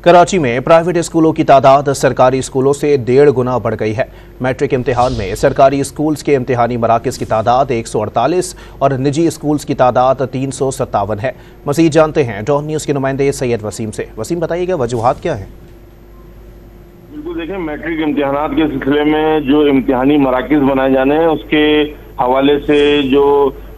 कराची में प्राइवेट स्कूलों की तादाद सरकारी स्कूलों से 1.5 गुना बढ़ गई है। मैट्रिक इम्तिहान में सरकारी स्कूल्स के इम्तिहानी मराकज़ की तादाद 148 और निजी स्कूल्स की तादाद 357 है। मज़ीद जानते हैं डॉन न्यूज़ के नुमाइंदे सैयद वसीम से। वसीम, बताइएगा वजूहात क्या है? बिल्कुल, देखें, मैट्रिक इम्तिहानात के सिलसिले में जो इम्तिहानी मराकज़ बनाए जाने हैं उसके हवाले से जो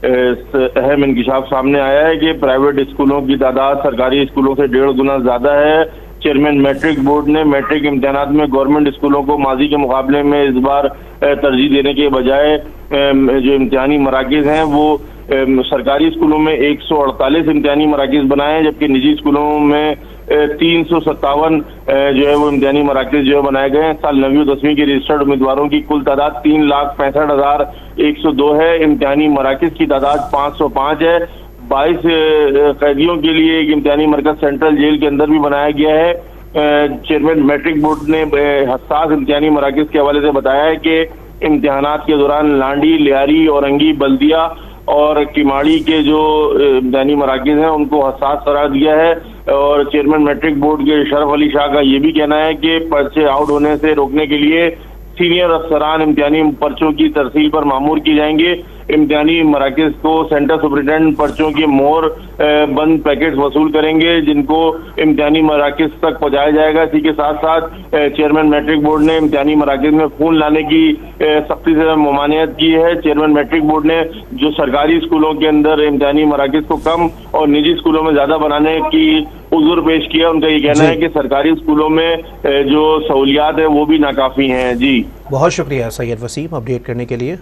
अहम इंकशाफ सामने आया है कि प्राइवेट स्कूलों की तादाद सरकारी स्कूलों से 1.5 गुना ज़्यादा है। चेयरमैन मैट्रिक बोर्ड ने मैट्रिक इम्तिहानात में गवर्नमेंट स्कूलों को माजी के मुकाबले में इस बार तरजीह देने के बजाय जो इम्तिहानी मराकज़ हैं वो सरकारी स्कूलों में 148 इम्तिहानी मराकज़ बनाए हैं, जबकि निजी स्कूलों में 357 जो है वो इम्तिहानी मराकज़ जो है बनाए गए हैं। साल 9वीं और 10वीं के रजिस्टर्ड उम्मीदवारों की कुल तादाद 3,65,102 है। इम्तिहानी मराकज़ की तादाद 505 है। 22 कैदियों के लिए एक इम्तिहानी मरकज सेंट्रल जेल के अंदर भी बनाया गया है। चेयरमैन मैट्रिक बोर्ड ने हसास इम्तिहानी मराकज़ के हवाले से बताया है कि इम्तिहानात के दौरान लांडी, लियारी, औरंगी, बल्दिया और किमाड़ी के जो इम्तिहानी मराकज़ हैं उनको हसास करार दिया है। और चेयरमैन मैट्रिक बोर्ड के शरफ अली शाह का ये भी कहना है कि पर्चे आउट होने से रोकने के लिए सीनियर अफसरान इम्तिहानी पर्चों की तरसील पर मामूर की जाएंगे। इम्तिहानी मराकज़ को सेंटर सुपरिटेंडेंट पर्चों के मोहर बंद पैकेट्स वसूल करेंगे, जिनको इम्तिहानी मराकज़ तक पहुंचाया जाएगा। इसी के साथ साथ चेयरमैन मैट्रिक बोर्ड ने इम्तिहानी मराकज़ में खून लाने की सख्ती से ममानियत की है। चेयरमैन मैट्रिक बोर्ड ने जो सरकारी स्कूलों के अंदर इम्तिहानी मराकज़ को कम और निजी स्कूलों में ज़्यादा बनाने की उज़ुर पेश किया। उनका ये कहना है कि सरकारी स्कूलों में जो सहूलियात है वो भी नाकाफ़ी हैं। जी, बहुत शुक्रिया सैयद वसीम अपडेट करने के लिए।